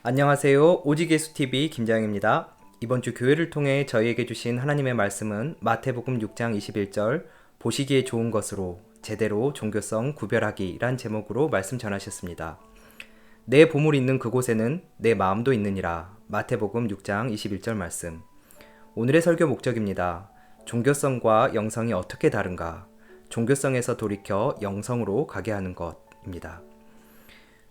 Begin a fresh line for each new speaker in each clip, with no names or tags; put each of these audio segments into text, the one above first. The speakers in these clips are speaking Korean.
안녕하세요. 오직예수TV 김장입니다. 이번 주 교회를 통해 저희에게 주신 하나님의 말씀은 마태복음 6장 21절 보시기에 좋은 것으로 제대로 종교성 구별하기란 제목으로 말씀 전하셨습니다. 내 보물이 있는 그곳에는 내 마음도 있느니라. 마태복음 6장 21절 말씀. 오늘의 설교 목적입니다. 종교성과 영성이 어떻게 다른가? 종교성에서 돌이켜 영성으로 가게 하는 것입니다.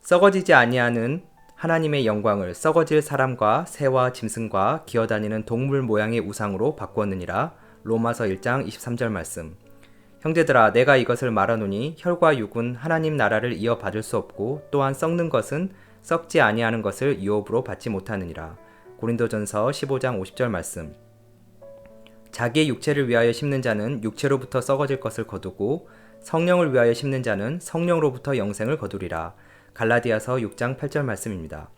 썩어지지 아니하는 하나님의 영광을 썩어질 사람과 새와 짐승과 기어다니는 동물 모양의 우상으로 바꾸었느니라. 로마서 1장 23절 말씀. 형제들아, 내가 이것을 말하노니 혈과 육은 하나님 나라를 이어받을 수 없고 또한 썩는 것은 썩지 아니하는 것을 유업으로 받지 못하느니라. 고린도전서 15장 50절 말씀. 자기의 육체를 위하여 심는 자는 육체로부터 썩어질 것을 거두고 성령을 위하여 심는 자는 성령으로부터 영생을 거두리라. 갈라디아서 6장 8절 말씀입니다.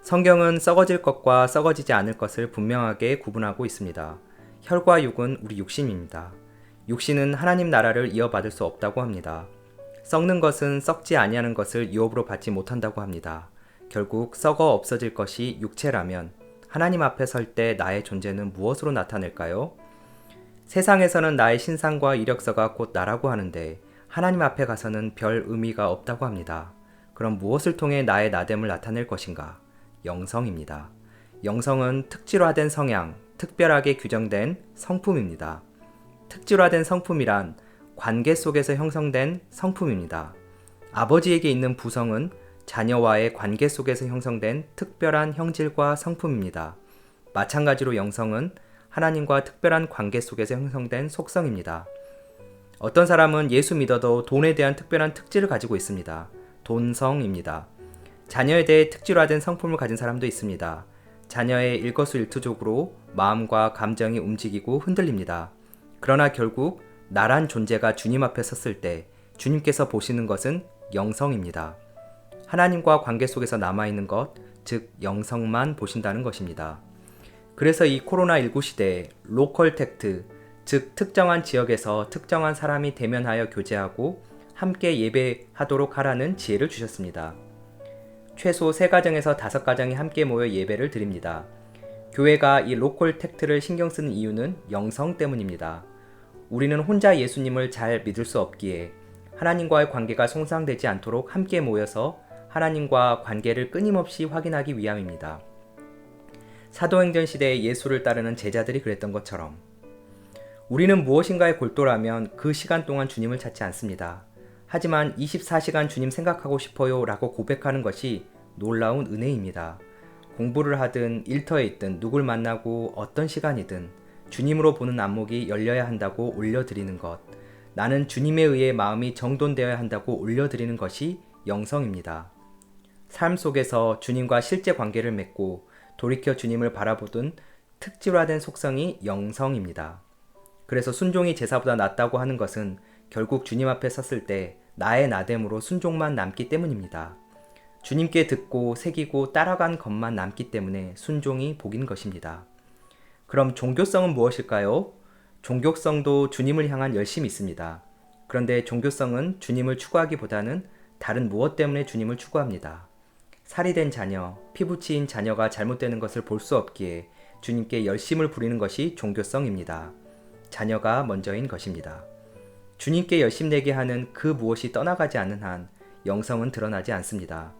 성경은 썩어질 것과 썩어지지 않을 것을 분명하게 구분하고 있습니다. 혈과 육은 우리 육신입니다. 육신은 하나님 나라를 이어받을 수 없다고 합니다. 썩는 것은 썩지 아니하는 것을 유업으로 받지 못한다고 합니다. 결국 썩어 없어질 것이 육체라면 하나님 앞에 설 때 나의 존재는 무엇으로 나타낼까요? 세상에서는 나의 신상과 이력서가 곧 나라고 하는데 하나님 앞에 가서는 별 의미가 없다고 합니다. 그럼 무엇을 통해 나의 나됨을 나타낼 것인가? 영성입니다. 영성은 특질화된 성향, 특별하게 규정된 성품입니다. 특질화된 성품이란 관계 속에서 형성된 성품입니다. 아버지에게 있는 부성은 자녀와의 관계 속에서 형성된 특별한 형질과 성품입니다. 마찬가지로 영성은 하나님과 특별한 관계 속에서 형성된 속성입니다. 어떤 사람은 예수 믿어도 돈에 대한 특별한 특질을 가지고 있습니다. 돈성입니다. 자녀에 대해 특질화된 성품을 가진 사람도 있습니다. 자녀의 일거수일투족으로 마음과 감정이 움직이고 흔들립니다. 그러나 결국 나란 존재가 주님 앞에 섰을 때 주님께서 보시는 것은 영성입니다. 하나님과 관계 속에서 남아있는 것, 즉 영성만 보신다는 것입니다. 그래서 이 코로나19 시대에 로컬 텍트, 즉 특정한 지역에서 특정한 사람이 대면하여 교제하고 함께 예배하도록 하라는 지혜를 주셨습니다. 최소 3가정에서 5가정이 함께 모여 예배를 드립니다. 교회가 이 로컬 텍트를 신경 쓰는 이유는 영성 때문입니다. 우리는 혼자 예수님을 잘 믿을 수 없기에 하나님과의 관계가 손상되지 않도록 함께 모여서 하나님과 관계를 끊임없이 확인하기 위함입니다. 사도행전 시대에 예수를 따르는 제자들이 그랬던 것처럼 우리는 무엇인가에 골똘하면 그 시간 동안 주님을 찾지 않습니다. 하지만 24시간 주님 생각하고 싶어요 라고 고백하는 것이 놀라운 은혜입니다. 공부를 하든 일터에 있든 누굴 만나고 어떤 시간이든 주님으로 보는 안목이 열려야 한다고 올려드리는 것, 나는 주님에 의해 마음이 정돈되어야 한다고 올려드리는 것이 영성입니다. 삶 속에서 주님과 실제 관계를 맺고 돌이켜 주님을 바라보던 특질화된 속성이 영성입니다. 그래서 순종이 제사보다 낫다고 하는 것은 결국 주님 앞에 섰을 때 나의 나됨으로 순종만 남기 때문입니다. 주님께 듣고 새기고 따라간 것만 남기 때문에 순종이 복인 것입니다. 그럼 종교성은 무엇일까요? 종교성도 주님을 향한 열심이 있습니다. 그런데 종교성은 주님을 추구하기보다는 다른 무엇 때문에 주님을 추구합니다. 살이 된 자녀, 피부치인 자녀가 잘못되는 것을 볼 수 없기에 주님께 열심을 부리는 것이 종교성입니다. 자녀가 먼저인 것입니다. 주님께 열심내게 하는 그 무엇이 떠나가지 않는 한 영성은 드러나지 않습니다.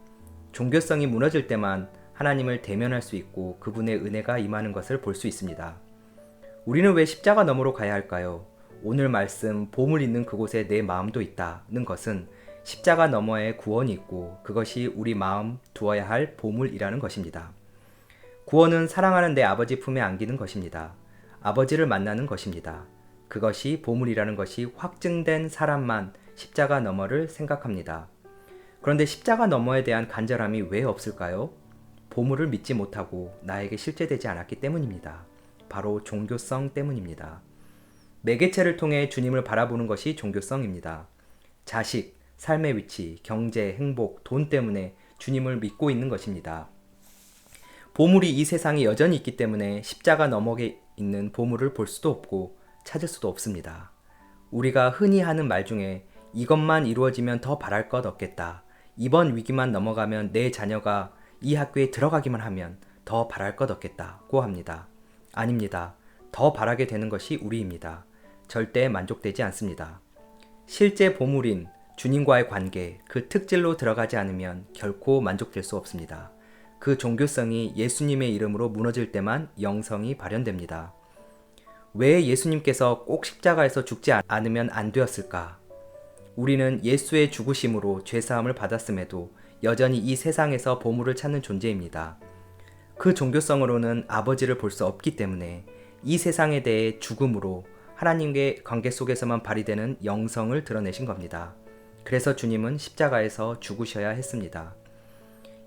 종교성이 무너질 때만 하나님을 대면할 수 있고 그분의 은혜가 임하는 것을 볼 수 있습니다. 우리는 왜 십자가 너머로 가야 할까요? 오늘 말씀 보물 있는 그곳에 내 마음도 있다는 것은 십자가 너머에 구원이 있고 그것이 우리 마음 두어야 할 보물이라는 것입니다. 구원은 사랑하는 내 아버지 품에 안기는 것입니다. 아버지를 만나는 것입니다. 그것이 보물이라는 것이 확증된 사람만 십자가 너머를 생각합니다. 그런데 십자가 너머에 대한 간절함이 왜 없을까요? 보물을 믿지 못하고 나에게 실제되지 않았기 때문입니다. 바로 종교성 때문입니다. 매개체를 통해 주님을 바라보는 것이 종교성입니다. 자식, 삶의 위치, 경제, 행복, 돈 때문에 주님을 믿고 있는 것입니다. 보물이 이 세상에 여전히 있기 때문에 십자가 너머에 있는 보물을 볼 수도 없고 찾을 수도 없습니다. 우리가 흔히 하는 말 중에 이것만 이루어지면 더 바랄 것 없겠다. 이번 위기만 넘어가면 내 자녀가 이 학교에 들어가기만 하면 더 바랄 것 없겠다고 합니다. 아닙니다. 더 바라게 되는 것이 우리입니다. 절대 만족되지 않습니다. 실제 보물인 주님과의 관계, 그 특질로 들어가지 않으면 결코 만족될 수 없습니다. 그 종교성이 예수님의 이름으로 무너질 때만 영성이 발현됩니다. 왜 예수님께서 꼭 십자가에서 죽지 않으면 안 되었을까? 우리는 예수의 죽으심으로 죄사함을 받았음에도 여전히 이 세상에서 보물을 찾는 존재입니다. 그 종교성으로는 아버지를 볼 수 없기 때문에 이 세상에 대해 죽음으로 하나님과의 관계 속에서만 발휘되는 영성을 드러내신 겁니다. 그래서 주님은 십자가에서 죽으셔야 했습니다.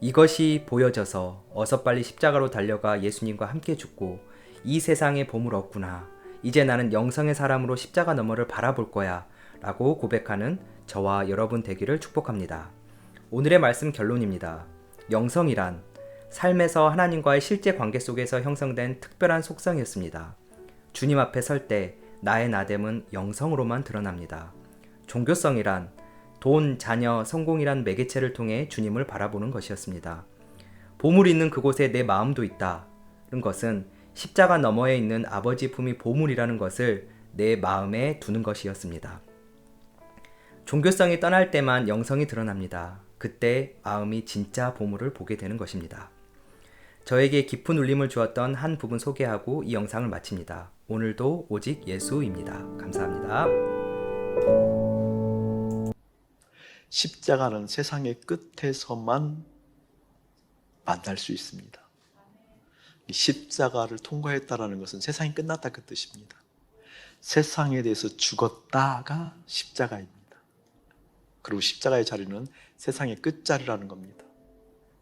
이것이 보여져서 어서 빨리 십자가로 달려가 예수님과 함께 죽고 이 세상에 보물 없구나. 이제 나는 영성의 사람으로 십자가 너머를 바라볼 거야. 라고 고백하는 저와 여러분 되기를 축복합니다. 오늘의 말씀 결론입니다. 영성이란 삶에서 하나님과의 실제 관계 속에서 형성된 특별한 속성이었습니다. 주님 앞에 설 때 나의 나됨은 영성으로만 드러납니다. 종교성이란 돈, 자녀, 성공이란 매개체를 통해 주님을 바라보는 것이었습니다. 보물이 있는 그곳에 내 마음도 있다는 것은 십자가 너머에 있는 아버지 품이 보물이라는 것을 내 마음에 두는 것이었습니다. 종교성이 떠날 때만 영성이 드러납니다. 그때 마음이 진짜 보물을 보게 되는 것입니다. 저에게 깊은 울림을 주었던 한 부분 소개하고 이 영상을 마칩니다. 오늘도 오직 예수입니다. 감사합니다.
십자가는 세상의 끝에서만 만날 수 있습니다. 이 십자가를 통과했다는 것은 세상이 끝났다 그 뜻입니다. 세상에 대해서 죽었다가 십자가입니다. 그리고 십자가의 자리는 세상의 끝자리라는 겁니다.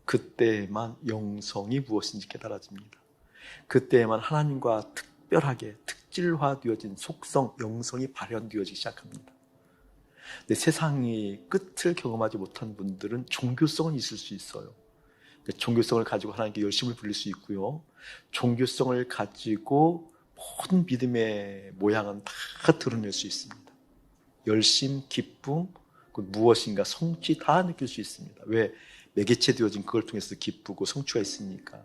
그때에만 영성이 무엇인지 깨달아집니다. 그때에만 하나님과 특별하게 특질화되어진 속성, 영성이 발현되어지기 시작합니다. 근데 세상이 끝을 경험하지 못한 분들은 종교성은 있을 수 있어요. 종교성을 가지고 하나님께 열심을 부릴 수 있고요. 종교성을 가지고 모든 믿음의 모양은 다 드러낼 수 있습니다. 열심, 기쁨, 무엇인가 성취 다 느낄 수 있습니다. 왜? 매개체 되어진 그걸 통해서 기쁘고 성취가 있으니까.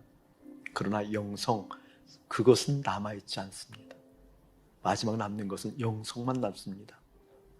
그러나 영성, 그것은 남아있지 않습니다. 마지막 남는 것은 영성만 남습니다.